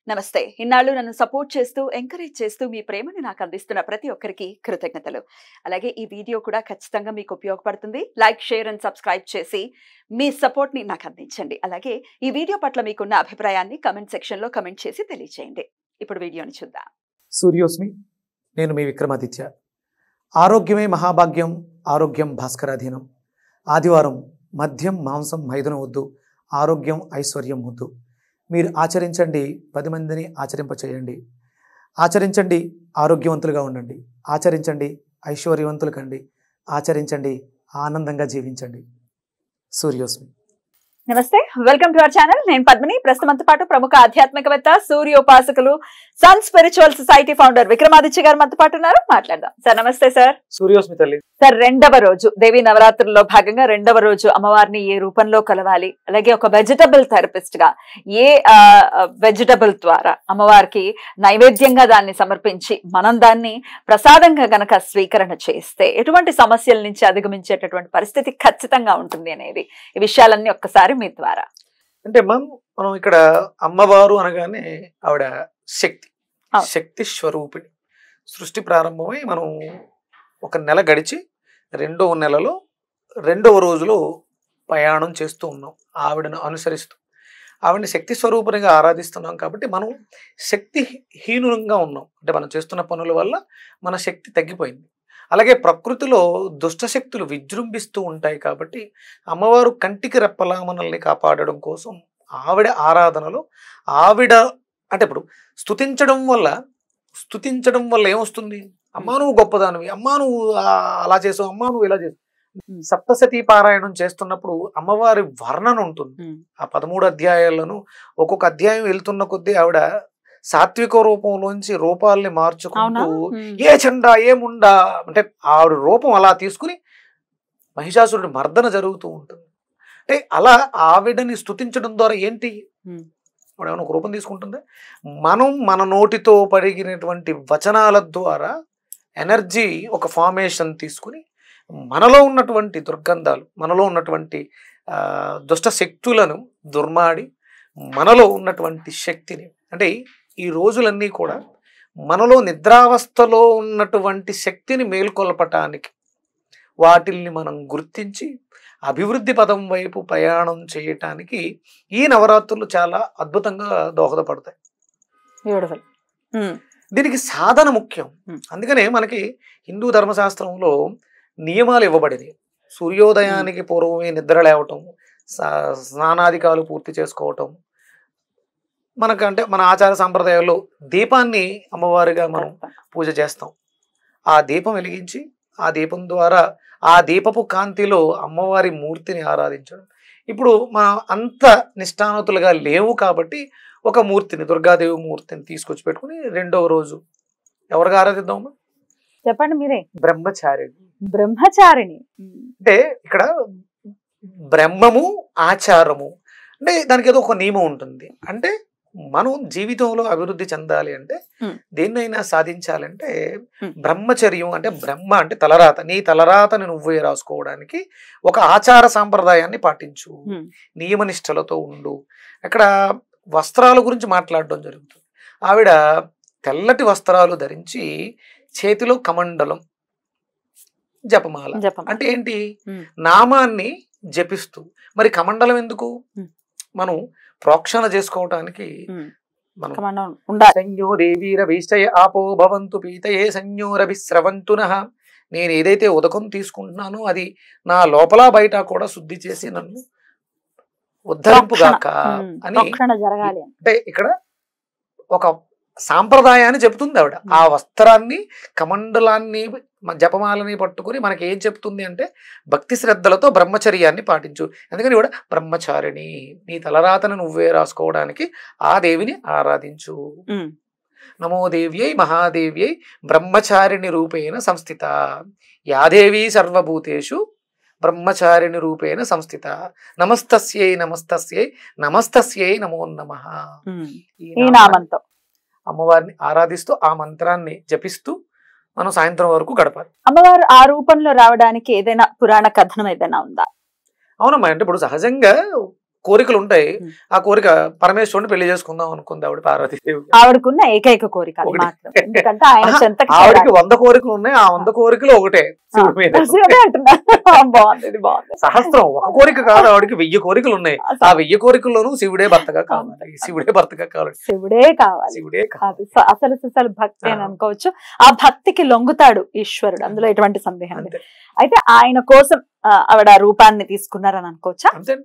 నమస్తే. ఇన్నాళ్ళు నన్ను సపోర్ట్ చేస్తూ, ఎంకరేజ్ చేస్తూ మీ ప్రేమని నాకు అందిస్తున్న ప్రతి ఒక్కరికి కృతజ్ఞతలు. అలాగే ఈ వీడియో కూడా ఖచ్చితంగా మీకు ఉపయోగపడుతుంది. లైక్, షేర్ అండ్ సబ్స్క్రైబ్ చేసి మీ సపోర్ట్‌ని నాకు అందించండి. అలాగే ఈ వీడియో పట్ల మీకున్న అభిప్రాయాన్ని కామెంట్ సెక్షన్‌లో కామెంట్ చేసి తెలియజేయండి. ఇప్పుడు వీడియోని చూద్దాం. సూర్యోస్మి, నేను మీ విక్రమాదిత్య. ఆరోగ్యమే మహాభాగ్యం, ఆరోగ్యం భాస్కరాధీనం. ఆదివారం మద్యం, మాంసం, మైదనం వద్దు, ఆరోగ్యం ఐశ్వర్యం వద్దు. మీరు ఆచరించండి, 10 మందిని ఆచరింపచేయండి. ఆచరించండి, ఆరోగ్యవంతులుగా ఉండండి. ఆచరించండి, ఐశ్వర్యవంతులు కండి. ఆచరించండి, ఆనందంగా జీవించండి. సూర్యోస్మి. నమస్తే, వెల్కమ్ టు అవర్ ఛానల్. నేను పద్మిని. ప్రస్తుతంతో పాటు ప్రముఖ ఆధ్యాత్మికవేత్త, సూర్యోపాసకులు, Sun Spiritual Society founder Vikramaditya garu మనతో పాటు ఉన్నారు. మాట్లాడదాం. సార్ నమస్తే. సార్ సూర్యోస్మి తల్లి. సార్, రెండవ రోజు దేవీ నవరాత్రుల్లో భాగంగా రెండవ రోజు అమ్మవారిని ఏ రూపంలో కలవాలి, అలాగే ఒక వెజిటబుల్ థెరపిస్ట్ గా ఏ వెజిటబుల్ ద్వారా అమ్మవారికి నైవేద్యంగా దాన్ని సమర్పించి మనం దాన్ని ప్రసాదంగా గనక స్వీకరణ చేస్తే ఎటువంటి సమస్యల నుంచి అధిగమించేటటువంటి పరిస్థితి ఖచ్చితంగా ఉంటుంది అనేది, ఈ విషయాలన్నీ ఒక్కసారి మీ ద్వారా. అంటే మనం ఇక్కడ అమ్మవారు అనగానే ఆవిడ శక్తి స్వరూపిణి. సృష్టి ప్రారంభమై మనం ఒక నెల గడిచి రెండవ నెలలో రెండవ రోజులో ప్రయాణం చేస్తూ ఉన్నాం. ఆవిడను అనుసరిస్తూ ఆవిడని శక్తి స్వరూపంగా ఆరాధిస్తున్నాం. కాబట్టి మనం శక్తిహీనంగా ఉన్నాం. అంటే మనం చేస్తున్న పనుల వల్ల మన శక్తి తగ్గిపోయింది. అలాగే ప్రకృతిలో దుష్టశక్తులు విజృంభిస్తూ ఉంటాయి. కాబట్టి అమ్మవారు కంటికి రెప్పలా మనల్ని కాపాడడం కోసం ఆవిడ ఆరాధనలో ఆవిడ అంటే ఇప్పుడు స్తుతించడం వల్ల ఏమొస్తుంది? అమ్మా నువ్వు గొప్పదానివి, అమ్మా నువ్వు అలా చేసావు, అమ్మా నువ్వు ఇలా చేసావు. సప్తశతీ పారాయణం చేస్తున్నప్పుడు అమ్మవారి వర్ణన ఉంటుంది. ఆ 13 అధ్యాయాలను ఒక్కొక్క అధ్యాయం వెళ్తున్న కొద్దీ ఆవిడ సాత్విక రూపంలోంచి రూపాలని మార్చుకుంటూ ఏ చండా ఏముండా అంటే ఆవిడ రూపం అలా తీసుకుని మహిషాసురుడి మర్దన జరుగుతూ ఉంటుంది. అంటే అలా ఆవిడని స్తుతించడం ద్వారా ఏంటి, ఏమైనా ఒక రూపం తీసుకుంటుంది. మనం మన నోటితో పడిగినటువంటి వచనాల ద్వారా ఎనర్జీ ఒక ఫార్మేషన్ తీసుకుని మనలో ఉన్నటువంటి దుర్గంధాలు, మనలో ఉన్నటువంటి దుష్ట శక్తులను దుర్మాడి మనలో ఉన్నటువంటి శక్తిని, అంటే ఈ రోజులన్నీ కూడా మనలో నిద్రావస్థలో ఉన్నటువంటి శక్తిని మేల్కొల్పటానికి వాటిల్ని మనం గుర్తించి అభివృద్ధి పదం వైపు ప్రయాణం చేయటానికి ఈ నవరాత్రులు చాలా అద్భుతంగా దోహదపడతాయి. దీనికి సాధన ముఖ్యం. అందుకనే మనకి హిందూ ధర్మశాస్త్రంలో నియమాలు ఇవ్వబడినాయి. సూర్యోదయానికి పూర్వమే నిద్ర లేవటం, స్నానాధికాలు పూర్తి చేసుకోవటం, మనకంటే మన ఆచార సాంప్రదాయాల్లో దీపాన్ని అమ్మవారిగా మనం పూజ చేస్తాం. ఆ దీపం వెలిగించి ఆ దీపం ద్వారా ఆ దీపపు కాంతిలో అమ్మవారి మూర్తిని ఆరాధించడం. ఇప్పుడు మనం అంత నిష్ఠానతులుగా లేవు కాబట్టి ఒక మూర్తిని, దుర్గాదేవి మూర్తిని తీసుకొచ్చి పెట్టుకుని రెండవ రోజు ఎవరిగా ఆరాధిద్దాం? చెప్పండి మీరే. బ్రహ్మచారిణి. అంటే ఇక్కడ బ్రహ్మము, ఆచారము అంటే దానికి ఏదో ఒక నియమం ఉంటుంది. అంటే మనం జీవితంలో అభివృద్ధి చెందాలి అంటే, దేన్నైనా సాధించాలంటే బ్రహ్మచర్యం అంటే బ్రహ్మ అంటే తలరాత. నీ తలరాతని నువ్వే రాసుకోవడానికి ఒక ఆచార సాంప్రదాయాన్ని పాటించు, నియమనిష్టలతో ఉండు. అక్కడ వస్త్రాల గురించి మాట్లాడడం జరుగుతుంది. ఆవిడ తెల్లటి వస్త్రాలు ధరించి చేతిలో కమండలం, జపమాల. అంటే ఏంటి? నామాన్ని జపిస్తూ. మరి కమండలం ఎందుకు? మనం ప్రోక్షణ చేసుకోవటానికి ఆపో భవంతు పీతయే సంయోరభిస్రవంతునః. నేను ఏదైతే ఉదకం తీసుకుంటున్నానో అది నా లోపల బయట కూడా శుద్ధి చేసి నన్ను ఉద్ధరింపుగాక అని. అంటే ఇక్కడ ఒక సాంప్రదాయాన్ని చెప్తుంది ఆవిడ. ఆ వస్త్రాన్ని, కమండలాన్ని, జపమాలని పట్టుకుని మనకి ఏం చెప్తుంది అంటే భక్తి శ్రద్ధలతో బ్రహ్మచర్యాన్ని పాటించు. అందుకని కూడా బ్రహ్మచారిణి, నీ తలరాతను నువ్వే రాసుకోవడానికి ఆ దేవిని ఆరాధించు. నమో దేవ్యై మహాదేవ్యై బ్రహ్మచారిణి రూపేణ సంస్థిత, యాదేవి సర్వభూతేషు బ్రహ్మచారిణి రూపేణ సంస్థిత, నమస్తస్యై నమస్తస్యై నమస్తస్యై నమో నమః. ఈ నామంతో అమ్మవారిని ఆరాధిస్తూ ఆ మంత్రాన్ని జపిస్తూ మనం సాయంత్రం వరకు గడపాలి. అమ్మవారు ఆ రూపంలో రావడానికి ఏదైనా పురాణ కథనం ఏదైనా ఉందా? అవునమ్మా. అంటే ఇప్పుడు సహజంగా కోరికలు ఉంటాయి. ఆ కోరిక పరమేశ్వరుని పెళ్లి చేసుకుందాం అనుకుంది ఆవిడ పార్వతీదేవి. ఆవిడకున్న ఏకైక కోరిక అది మాత్రం. ఎందుకంటే ఆయన చెంతకి ఆవిడకి 100 కోరికలు ఉన్నాయి. ఆ 100 కోరికలు ఒకటే శివుడి మీద. అంటున్నా. బాగుంది, ఇది బాగుంది. సహస్రం ఒక కోరిక కాదు, ఆవిడకి 1000 కోరికలు ఉన్నాయి. ఆ 1000 కోరికల్లోనూ శివుడే భర్తగా కావాలి, శివుడే భర్తగా కావాలి, శివుడే కావాలి, శివుడే కావాలి. అసలు భక్తి అని అనుకోవచ్చు. ఆ భక్తికి లొంగుతాడు ఈశ్వరుడు, అందులో ఎటువంటి సందేహం లేదు. అయితే ఆయన కోసం ఆవిడ రూపాన్ని తీసుకున్నారని అనుకోవచ్చా? అంతే.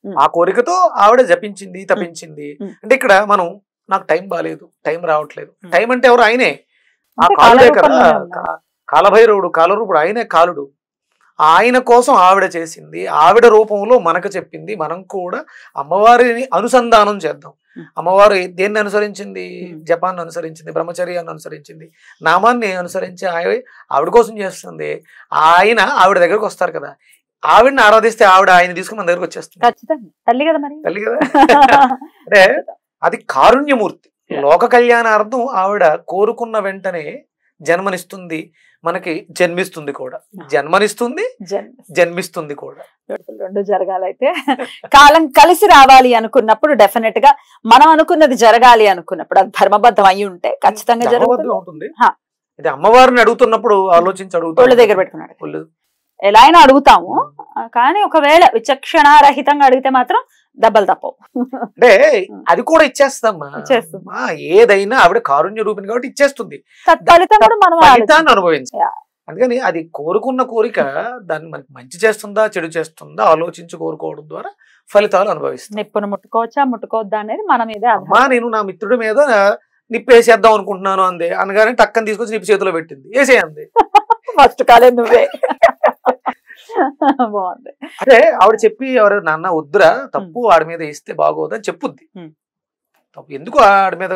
ఆ కోరికతో ఆవిడ జపించింది, తపించింది. అంటే ఇక్కడ మనం నాకు టైం బాగాలేదు, టైం రావట్లేదు. టైం అంటే ఎవరు? ఆయనే. ఆ కాలుడే కదా, కాలభైరవుడు, కాలరూపుడు, ఆయనే కాలుడు. ఆయన కోసం ఆవిడ చేసింది, ఆవిడ రూపంలో మనకు చెప్పింది. మనం కూడా అమ్మవారిని అనుసంధానం చేద్దాం. అమ్మవారు దేన్ని అనుసరించింది? జపాన్ని అనుసరించింది, బ్రహ్మచర్యాన్ని అనుసరించింది, నామాన్ని అనుసరించి ఆవిడ కోసం చేస్తుంది. ఆయన ఆవిడ దగ్గరకు వస్తారు కదా, ఆవిడని ఆరాధిస్తే ఆవిడ ఆయన తీసుకుని మన దగ్గరకు వచ్చేస్తుంది. ఖచ్చితంగా తల్లి కదా, మరి తల్లి కదా. అంటే అది కారుణ్యమూర్తి. లోక కళ్యాణార్థం ఆవిడ కోరుకున్న వెంటనే జన్మనిస్తుంది, మనకి జన్మిస్తుంది కూడా. జన్మనిస్తుంది, జన్మిస్తుంది కూడా. రెండు జరగాలైతే కాలం కలిసి రావాలి అనుకున్నప్పుడు డెఫినెట్ గా మనం అనుకున్నది జరగాలి అనుకున్నప్పుడు అది ధర్మబద్ధం అయి ఉంటే ఖచ్చితంగా జరుగుతుంది. ఇది అమ్మవారిని అడుగుతున్నప్పుడు ఆలోచించి అడుగుతాం, దగ్గర పెట్టుకున్నాడు. ఎలా అయినా అడుగుతాము, కానీ ఒకవేళ విచక్షణారహితంగా అడిగితే మాత్రం దెబ్బలు తప్పవు. అంటే అది కూడా ఇచ్చేస్తామ్మా. ఏదైనా ఆవిడ కారుణ్య రూపిణి కాబట్టి ఇచ్చేస్తుంది, ఫలితాన్ని అనుభవించాలి. అందుకని అది కోరుకున్న కోరిక దాన్ని మనకి మంచి చేస్తుందా చెడు చేస్తుందా ఆలోచించి కోరుకోవడం ద్వారా ఫలితాలు అనుభవిస్తాం. నిప్పును ముట్టుకోవచ్చా ముట్టుకోవద్దా అనేది మన మీద. అమ్మా నేను నా మిత్రుడి మీద నిప్పేసేద్దాం అనుకుంటున్నాను అంది, అనగానే టక్కని తీసుకొచ్చి నిప్పు చేతిలో పెట్టింది, వేసేయంది. ఫస్ట్ కాలే నువ్వే. బాగుంది. అంటే ఆవిడ చెప్పి ఎవరు నాన్న వద్దురా, తప్పు ఆడి మీద ఇస్తే బాగోదని చెప్పుద్ది. తప్పు ఎందుకు ఆడి మీద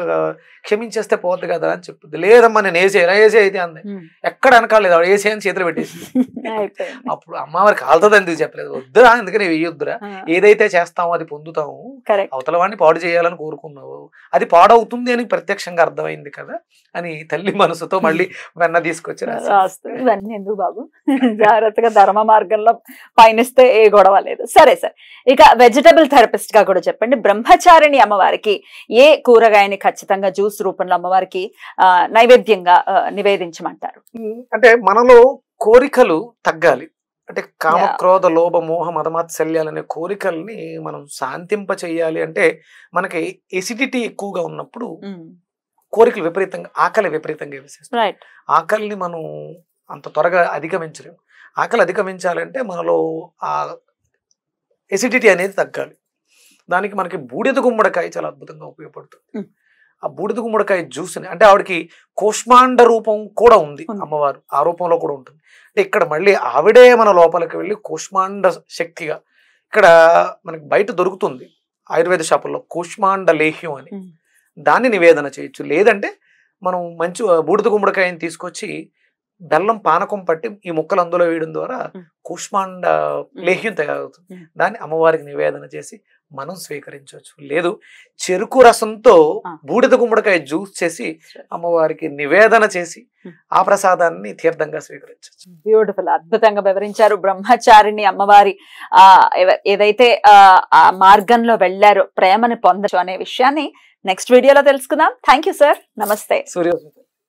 క్షమించేస్తే పోద్ది కదా అని చెప్పుద్ది. లేదమ్మా నేను వేసే అయితే అంది. ఎక్కడ అనకాలేదు, ఆవిడ వేసే అని చేతులు పెట్టేసి. అప్పుడు అమ్మవారికి కాలుతుంది ఎందుకు చెప్పలేదు, వద్దురా ఎందుకని వెయ్యొద్దురా, ఏదైతే చేస్తామో అది పొందుతాము, అవతల వాడిని పాడు చేయాలని కోరుకున్నావు అది పాడవుతుంది అని ప్రత్యక్షంగా అర్థమైంది కదా అని తల్లి మనసుతో మళ్ళీ వెన్న తీసుకొచ్చి రాస్తుంది. ఇవన్నీ ఎందుకు బాబు, జాగ్రత్తగా ధర్మ మార్గంలో పయనిస్తే ఏ గొడవ లేదు. సరే సార్, ఇక వెజిటబుల్ థెరపిస్ట్ గా కూడా చెప్పండి. బ్రహ్మచారిణి అమ్మవారికి ఏ కూరగాయని ఖచ్చితంగా జ్యూస్ రూపంలో అమ్మవారికి నైవేద్యంగా నివేదించమంటారు? అంటే మనలో కోరికలు తగ్గాలి అంటే కామ క్రోధ లోభ మోహ మదమాత్సల్యాలనే కోరికల్ని మనం శాంతింప చెయ్యాలి అంటే మనకి ఎసిడిటీ ఎక్కువగా ఉన్నప్పుడు కోరికలు విపరీతంగా, ఆకలి విపరీతంగా వేసేస్తాం. ఆకలిని మనం అంత త్వరగా అధిగమించలేము. ఆకలి అధిగమించాలంటే మనలో ఆ ఎసిడిటీ అనేది తగ్గాలి. దానికి మనకి బూడిద గుమ్మడికాయ చాలా అద్భుతంగా ఉపయోగపడుతుంది. ఆ బూడిద గుమ్మడికాయ జ్యూస్ని, అంటే ఆవిడకి కూష్మాండ రూపం కూడా ఉంది అమ్మవారు, ఆ రూపంలో కూడా ఉంటుంది. అంటే ఇక్కడ మళ్ళీ ఆవిడే మన లోపలికి వెళ్ళి కూష్మాండ శక్తిగా, ఇక్కడ మనకి బయట దొరుకుతుంది ఆయుర్వేద షాపుల్లో కూష్మాండ లేహ్యం అని, దాన్ని నివేదన చేయొచ్చు. లేదంటే మనం మంచి బూడిద గుమ్మడికాయని తీసుకొచ్చి బెల్లం పానకం పట్టి ఈ ముక్కలు అందులో వేయడం ద్వారా కూష్మాండ లేహ్యం తయారవుతుంది. దాన్ని అమ్మవారికి నివేదన చేసి మనం స్వీకరించవచ్చు. లేదు చెరుకు రసంతో బూడిద గుమ్మడికాయ జ్యూస్ చేసి అమ్మవారికి నివేదన చేసి ఆ ప్రసాదాన్ని తీర్థంగా స్వీకరించవచ్చు. బ్యూటిఫుల్, అద్భుతంగా వివరించారు. బ్రహ్మచారిణి అమ్మవారి ఏదైతే ఆ మార్గంలో వెళ్ళారో ప్రేమని పొందచ్చు అనే విషయాన్ని నెక్స్ట్ వీడియోలో తెలుసుకుందాం. థ్యాంక్ యూ సార్, నమస్తే. సూర్యోస్మి.